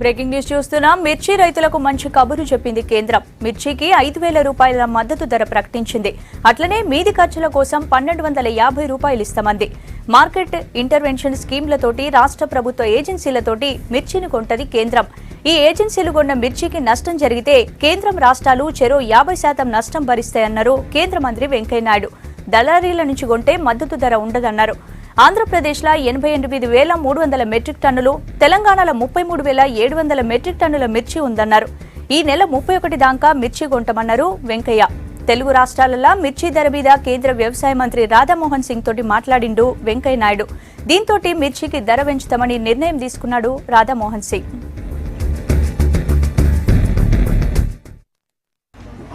Breaking news చూస్తున్నాం. మిర్చి రైతులకు మంచి కబురు చెప్పింది కేంద్రం. మిర్చికి 5,000 రూపాయల మద్దతు ధర ప్రకటించింది. అట్లనే మీది ఖర్చుల కోసం 1,250 రూపాయలు ఇస్తామంది. మార్కెట్ ఇంటర్వెన్షన్ స్కీమ్లతోటి రాష్ట్ర ప్రభుత్వ ఏజెన్సీలతోటి మిర్చిని కొంటది కేంద్రం. ఈ ఏజెన్సీలు కొన్న మిర్చికి నష్టం జరిగితే కేంద్రం రాష్ట్రాలు చెరో 50% నష్టం భరిస్తాయన్నారు కేంద్ర మంత్రి వెంకయ్యనాయుడు. దళారీల నుంచి కొంటే మద్దతు ధర ఉండదన్నారు. ఆంధ్రప్రదేశ్లో 88,300 మెట్రిక్ టన్నులు, తెలంగాణలో 33,700 మెట్రిక్ టన్నుల మిర్చి ఉందన్నారు. ఈ నెల 31 దాకా మిర్చి కొంటామన్నారు వెంకయ్య. తెలుగు రాష్ట్రాలలో మిర్చి ధర మీద కేంద్ర వ్యవసాయ మంత్రి రాధామోహన్ సింగ్ తోటి మాట్లాడిండు వెంకయ్య నాయుడు. దీంతో మిర్చికి ధర పెంచుతామని నిర్ణయం తీసుకున్నాడు రాధామోహన్ సింగ్.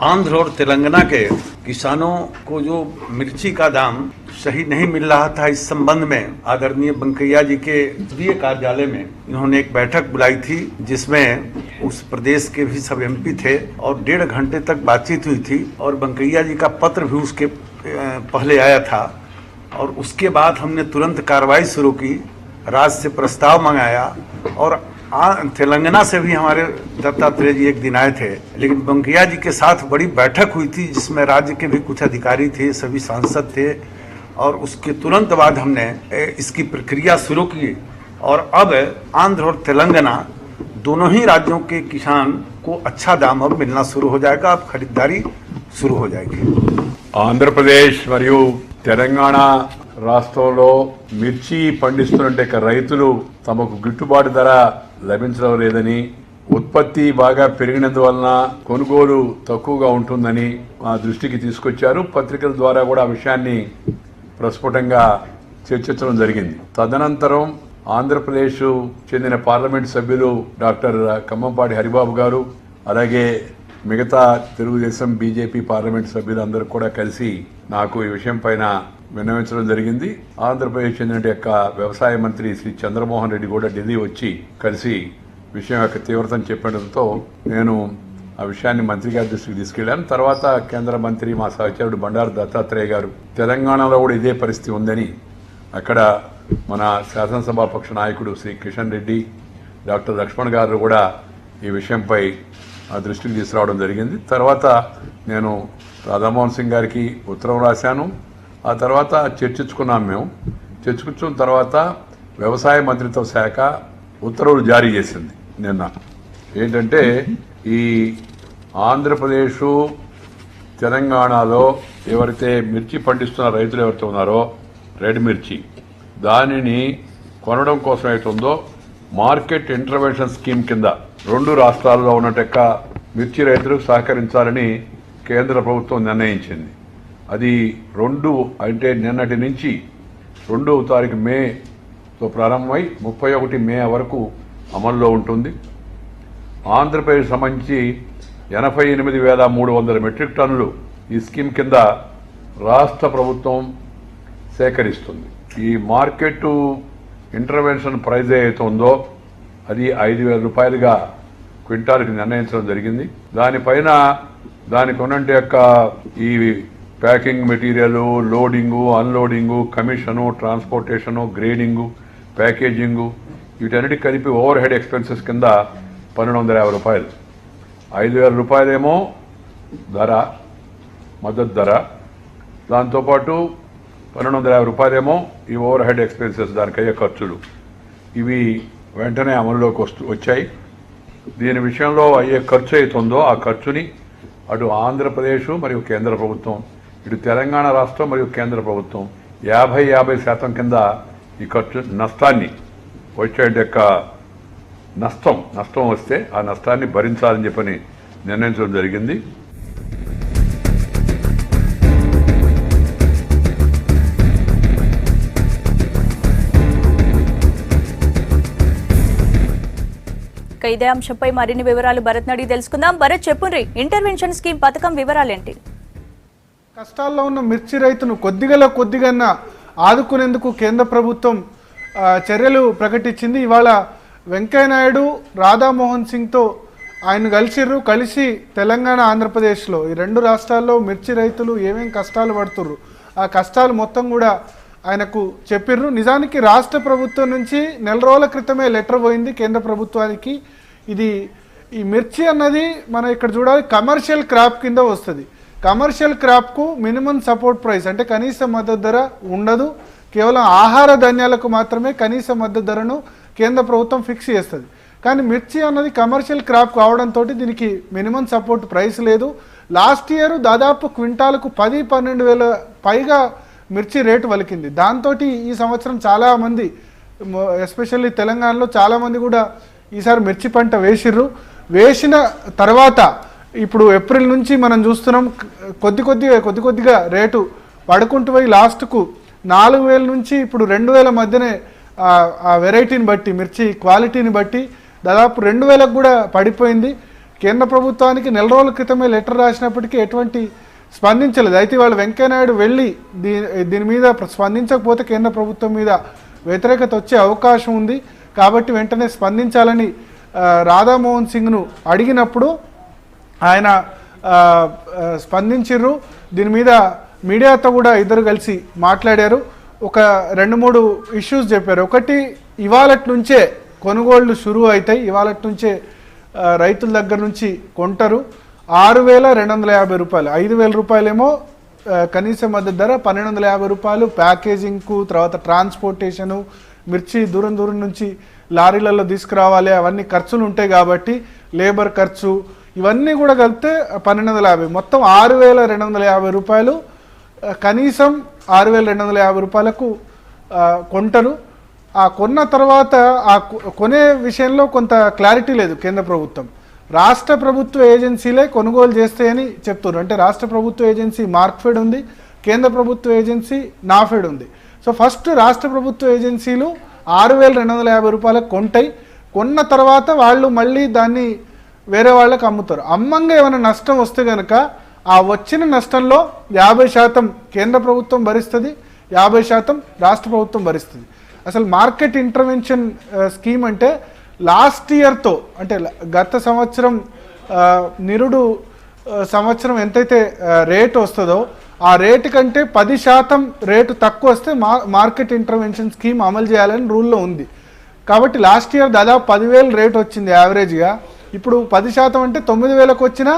आंध्र और तेलंगाना के किसानों को जो मिर्ची का दाम सही नहीं मिल रहा था, इस संबंध में आदरणीय वेंकैया जी के संसदीय कार्यालय में इन्होंने एक बैठक बुलाई थी, जिसमें उस प्रदेश के भी सब एमपी थे और 1.5 घंटे तक बातचीत हुई थी और वेंकैया जी का पत्र भी उसके पहले आया था। और उसके बाद हमने तुरंत कार्रवाई शुरू की, राज्य से प्रस्ताव मंगाया और तेलंगाना से भी हमारे दत्तात्रेय जी एक दिन आए थे, लेकिन वेंकैया जी के साथ बड़ी बैठक हुई थी, जिसमें राज्य के भी कुछ अधिकारी थे, सभी सांसद थे और उसके तुरंत बाद हमने इसकी प्रक्रिया शुरू की और अब आंध्र और तेलंगाना दोनों ही राज्यों के किसान को अच्छा दाम अब मिलना शुरू हो जाएगा, अब खरीदारी शुरू हो जाएगी। आंध्र प्रदेश మరియు తెలంగాణ రాష్ట్రంలో మిర్చి పండిస్తున్నట్టే రైతులు తమకు గిట్టుబాటు ధర లభించడం లేదని, ఉత్పత్తి బాగా పెరిగినందువలన కొనుగోలు తక్కువగా ఉంటుందని మా దృష్టికి తీసుకొచ్చారు. పత్రికల ద్వారా కూడా ఆ విషయాన్ని ప్రస్ఫుటంగా చర్చించడం జరిగింది. తదనంతరం ఆంధ్రప్రదేశ్ చెందిన పార్లమెంట్ సభ్యులు డాక్టర్ కమ్మంపాటి హరిబాబు గారు, అలాగే మిగతా తెలుగుదేశం బీజేపీ పార్లమెంట్ సభ్యులందరూ కూడా కలిసి నాకు ఈ విషయం పైన విన్నవించడం జరిగింది. ఆంధ్రప్రదేశ్ చెందిన యొక్క వ్యవసాయ మంత్రి శ్రీ చంద్రమోహన్ రెడ్డి కూడా ఢిల్లీ వచ్చి కలిసి విషయం యొక్క తీవ్రతను చెప్పడంతో నేను ఆ విషయాన్ని మంత్రి గారి దృష్టికి తీసుకెళ్లాను. తర్వాత కేంద్ర మంత్రి మా సహచరుడు బండారు దత్తాత్రేయ గారు తెలంగాణలో కూడా ఇదే పరిస్థితి ఉందని, అక్కడ మన శాసనసభాపక్ష నాయకుడు శ్రీ కిషన్ రెడ్డి, డాక్టర్ లక్ష్మణ్ గారు కూడా ఈ విషయంపై ఆ దృష్టికి తీసుకురావడం జరిగింది. తర్వాత నేను రాధామోహన్ సింగ్ గారికి ఉత్తరం రాశాను. ఆ తర్వాత చర్చించుకున్నాం. మేము చర్చించుకున్న తర్వాత వ్యవసాయ మంత్రిత్వ శాఖ ఉత్తర్వులు జారీ చేసింది నిన్న. ఏంటంటే ఈ ఆంధ్రప్రదేశ్ తెలంగాణలో ఎవరైతే మిర్చి పండిస్తున్న రైతులు ఎవరైతే ఉన్నారో రెడ్ మిర్చి, దానిని కొనడం కోసం అవుతుందో మార్కెట్ ఇంటర్వెన్షన్ స్కీమ్ కింద 2 రాష్ట్రాల్లో ఉన్నట్టెక్క మిర్చి రైతులకు సహకరించాలని కేంద్ర ప్రభుత్వం నిర్ణయించింది. అది 2 అంటే నిన్నటి నుంచి 2వ తారీఖు మేతో ప్రారంభమై 31 మే వరకు అమల్లో ఉంటుంది. ఆంధ్రప్రదేశ్ సంబంధించి 88,300 మెట్రిక్ టన్నులు ఈ స్కీమ్ కింద రాష్ట్ర ప్రభుత్వం సేకరిస్తుంది. ఈ మార్కెట్ ఇంటర్వెన్షన్ ప్రైజ్ ఏదైతే ఉందో అది 5,000 రూపాయలుగా క్వింటాల్కి నిర్ణయించడం జరిగింది. దానిపైన దానికి ఉన్నంటి యొక్క ఈ packing material, loading, unloading, commission, transportation, grading, packaging, వీటన్నిటి కలిపి ఓవర్ హెడ్ ఎక్స్పెన్సెస్ కింద 1,250 రూపాయలు. 5,000 రూపాయలేమో ధర, మద్దతు ధర, దాంతోపాటు 1,250 రూపాయలేమో ఈ ఓవర్ హెడ్ ఎక్స్పెన్సెస్, దానికయ్యే ఖర్చులు. ఇవి వెంటనే అమల్లోకి వచ్చాయి. దీని విషయంలో అయ్యే ఖర్చు అవుతుందో ఆ ఖర్చుని అటు ఆంధ్రప్రదేశ్ మరియు కేంద్ర ప్రభుత్వం, ఇటు తెలంగాణ రాష్ట్రం మరియు కేంద్ర ప్రభుత్వం 50% కింద ఈ ఖర్చు నష్టాన్ని వచ్చే యొక్క నష్టం వస్తే ఆ నష్టాన్ని భరించాలని చెప్పని నిర్ణయించడం జరిగింది. ఇదే అంశంపై మరిన్ని వివరాలు భరత్ నడి తెలుసుకుందాం. భరత్, చెప్పుండ్రి, ఇంటర్వెన్షన్ స్కీమ్ పథకం వివరాలేంటి? కష్టాల్లో ఉన్న మిర్చి రైతును కొద్దిగా ఆదుకునేందుకు కేంద్ర ప్రభుత్వం చర్యలు ప్రకటించింది. ఇవాళ వెంకయ్యనాయుడు రాధామోహన్ సింగ్తో ఆయన కలిసి తెలంగాణ, ఆంధ్రప్రదేశ్లో ఈ 2 రాష్ట్రాల్లో మిర్చి రైతులు ఏమేం కష్టాలు పడుతుర్రు ఆ కష్టాలు మొత్తం కూడా ఆయనకు చెప్పిర్రు. నిజానికి రాష్ట్ర ప్రభుత్వం నుంచి నెల రోజుల క్రితమే లెటర్ పోయింది కేంద్ర ప్రభుత్వానికి. ఇది ఈ మిర్చి అన్నది మనం ఇక్కడ చూడాలి కమర్షియల్ క్రాప్ కింద వస్తుంది. కమర్షియల్ క్రాప్కు మినిమం సపోర్ట్ ప్రైస్ అంటే కనీస మద్దతు ధర ఉండదు. కేవలం ఆహార ధాన్యాలకు మాత్రమే కనీస మద్దతు ధరను కేంద్ర ప్రభుత్వం ఫిక్స్ చేస్తుంది. కానీ మిర్చి అన్నది కమర్షియల్ క్రాప్ కావడంతో దీనికి మినిమం సపోర్ట్ ప్రైస్ లేదు. లాస్ట్ ఇయర్ దాదాపు క్వింటాలకు 10-12 వేల పైగా మిర్చి రేటు వలికింది. దాంతో ఈ సంవత్సరం చాలామంది ఎస్పెషల్లీ తెలంగాణలో చాలామంది కూడా ఈసారి మిర్చి పంట వేసిన తర్వాత ఇప్పుడు ఏప్రిల్ నుంచి మనం చూస్తున్నాం కొద్ది కొద్దిగా రేటు పడుకుంటూ పోయి లాస్ట్కు 4,000 నుంచి ఇప్పుడు 2,000 మధ్యనే ఆ వెరైటీని బట్టి మిర్చి క్వాలిటీని బట్టి దాదాపు 2,000కు కూడా పడిపోయింది. కేంద్ర ప్రభుత్వానికి నెల రోజుల క్రితమే లెటర్ రాసినప్పటికీ ఎటువంటి స్పందించలేదు. అయితే వాళ్ళు వెంకయ్యనాయుడు వెళ్ళి దీని మీద స్పందించకపోతే కేంద్ర ప్రభుత్వం మీద వ్యతిరేకత వచ్చే అవకాశం ఉంది. కాబట్టి వెంటనే స్పందించాలని రాధామోహన్ సింగ్ను అడిగినప్పుడు ఆయన స్పందించారు. దీని మీద మీడియాతో కూడా ఇద్దరు కలిసి మాట్లాడారు. ఒక 2-3 ఇష్యూస్ చెప్పారు. ఒకటి, ఇవాళ నుంచే కొనుగోళ్లు షురూ అవుతాయి, ఇవాళ నుంచే రైతుల దగ్గర నుంచి కొంటారు. 6,250 రూపాయలు, 5,000 రూపాయలేమో కనీస మద్దతు ధర, 1,250 రూపాయలు ప్యాకేజింగ్కు, తర్వాత ట్రాన్స్పోర్టేషను, మిర్చి దూరం నుంచి లారీలలో తీసుకురావాలి, అవన్నీ ఖర్చులు ఉంటాయి కాబట్టి లేబర్ ఖర్చు ఇవన్నీ కూడా కలిపితే 1,250, మొత్తం 6,250 రూపాయలు, కనీసం 6,250 రూపాయలకు కొంటారు. ఆ కొన్న తర్వాత ఆ కొనే విషయంలో కొంత క్లారిటీ లేదు కేంద్ర ప్రభుత్వం. రాష్ట్ర ప్రభుత్వ ఏజెన్సీలే కొనుగోలు చేస్తాయని చెప్తున్నారు. అంటే రాష్ట్ర ప్రభుత్వ ఏజెన్సీ మార్క్ఫెడ్ ఉంది, కేంద్ర ప్రభుత్వ ఏజెన్సీ నాఫెడ్ ఉంది. సో ఫస్ట్ రాష్ట్ర ప్రభుత్వ ఏజెన్సీలు 6,250 రూపాయలకు కొంటాయి. కొన్న తర్వాత వాళ్ళు మళ్ళీ దాన్ని వేరే వాళ్ళకి అమ్ముతారు. అమ్మంగా ఏమైనా నష్టం వస్తే కనుక ఆ వచ్చిన నష్టంలో 50% కేంద్ర ప్రభుత్వం భరిస్తుంది, 50% రాష్ట్ర ప్రభుత్వం భరిస్తుంది. అసలు మార్కెట్ ఇంటర్వెన్షన్ స్కీమ్ అంటే లాస్ట్ ఇయర్తో అంటే గత సంవత్సరం నిరుడు సంవత్సరం ఎంతైతే రేటు వస్తుందో ఆ రేటు కంటే 10% రేటు తక్కువ వస్తే మార్కెట్ ఇంటర్వెన్షన్ స్కీమ్ అమలు చేయాలని రూల్లో ఉంది. కాబట్టి లాస్ట్ ఇయర్ దాదాపు 10,000 రేటు వచ్చింది యావరేజ్గా. ఇప్పుడు 10% అంటే 9,000కు వచ్చినా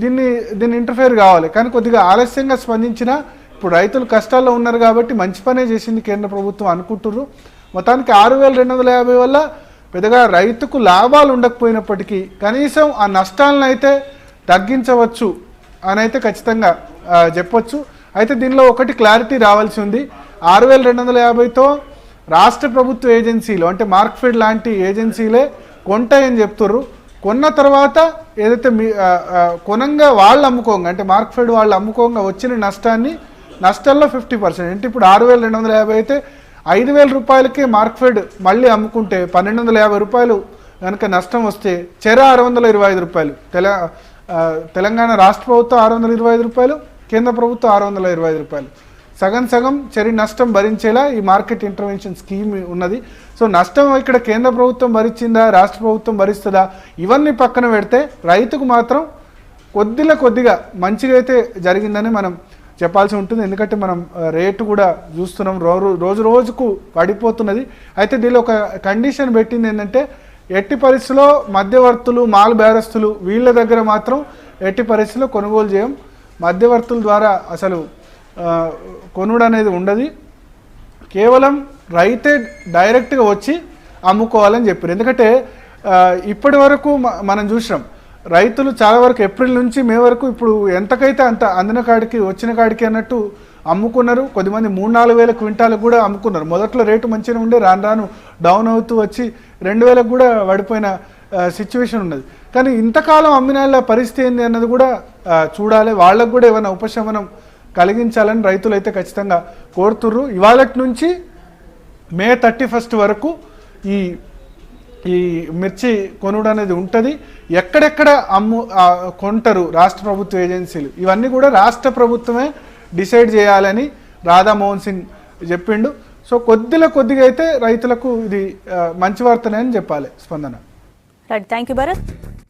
దీన్ని ఇంటర్ఫేర్ కావాలి. కానీ కొద్దిగా ఆలస్యంగా స్పందించినా ఇప్పుడు రైతులు కష్టాల్లో ఉన్నారు కాబట్టి మంచి పనే చేసింది కేంద్ర ప్రభుత్వం అనుకుంటున్నారు. మొత్తానికి 6,250 వల్ల పెద్దగా రైతుకు లాభాలు ఉండకపోయినప్పటికీ కనీసం ఆ నష్టాలను అయితే తగ్గించవచ్చు అని అయితే ఖచ్చితంగా చెప్పొచ్చు. అయితే దీనిలో ఒకటి క్లారిటీ రావాల్సి ఉంది. 6,250తో రాష్ట్ర ప్రభుత్వ ఏజెన్సీలు అంటే మార్క్ఫెడ్ లాంటి ఏజెన్సీలే కొంటాయని చెప్తుర్రు. కొన్న తర్వాత ఏదైతే కొనంగా వాళ్ళు అమ్ముకోంగా అంటే మార్క్ఫెడ్ వాళ్ళు అమ్ముకోంగా వచ్చిన నష్టాల్లో 50% అంటే ఇప్పుడు 6,250 అయితే 5,000 రూపాయలకే మార్క్ఫెడ్ మళ్ళీ అమ్ముకుంటే 1,250 రూపాయలు కనుక నష్టం వస్తే చెర 625 రూపాయలు. తెలంగాణ రాష్ట్ర ప్రభుత్వం 625 రూపాయలు, కేంద్ర ప్రభుత్వం 625 రూపాయలు. సగం చెరి నష్టం భరించేలా ఈ మార్కెట్ ఇంటర్వెన్షన్ స్కీమ్ ఉన్నది. సో నష్టం ఇక్కడ కేంద్ర ప్రభుత్వం భరించిందా, రాష్ట్ర ప్రభుత్వం భరిస్తుందా, ఇవన్నీ పక్కన పెడితే రైతుకు మాత్రం కొద్దిగా మంచిగా అయితే జరిగిందని మనం చెప్పాల్సి ఉంటుంది. ఎందుకంటే మనం రేటు కూడా చూస్తున్నాం, రోజుకు పడిపోతున్నది. అయితే దీనిలో ఒక కండిషన్ పెట్టింది ఏంటంటే ఎట్టి పరిస్థితుల్లో మధ్యవర్తులు, మాల్ బేరస్తులు వీళ్ళ దగ్గర మాత్రం ఎట్టి పరిస్థితుల్లో కొనుగోలు చేయం. మధ్యవర్తుల ద్వారా అసలు కొనుడు అనేది ఉండదు. కేవలం రైతే డైరెక్ట్గా వచ్చి అమ్ముకోవాలని చెప్పారు. ఎందుకంటే ఇప్పటి వరకు మనం చూసినాం రైతులు చాలా వరకు ఏప్రిల్ నుంచి మే వరకు ఇప్పుడు ఎంతకైతే అంత అందిన కాడికి వచ్చిన కాడికి అన్నట్టు అమ్ముకున్నారు. కొద్దిమంది 3-4 వేల క్వింటాలకు కూడా అమ్ముకున్నారు. మొదట్లో రేటు మంచిగా ఉండే రాను డౌన్ అవుతూ వచ్చి 2,000కు కూడా పడిపోయిన సిచ్యువేషన్ ఉన్నది. కానీ ఇంతకాలం అమ్మిన పరిస్థితి ఏంది అన్నది కూడా చూడాలి. వాళ్ళకు కూడా ఏమైనా ఉపశమనం కలిగించాలని రైతులు అయితే ఖచ్చితంగా కోరుతుర్రు. ఇవాళ నుంచి మే 31 వరకు ఈ మిర్చి కొనుడు అనేది ఉంటుంది. ఎక్కడెక్కడ కొంటారు రాష్ట్ర ప్రభుత్వ ఏజెన్సీలు ఇవన్నీ కూడా రాష్ట్ర ప్రభుత్వమే డిసైడ్ చేయాలని రాధామోహన్ సింగ్ చెప్పిండు. సో కొద్దిగా అయితే రైతులకు ఇది మంచి వార్తనే అని చెప్పాలి. స్పందన. Thank you Bharat.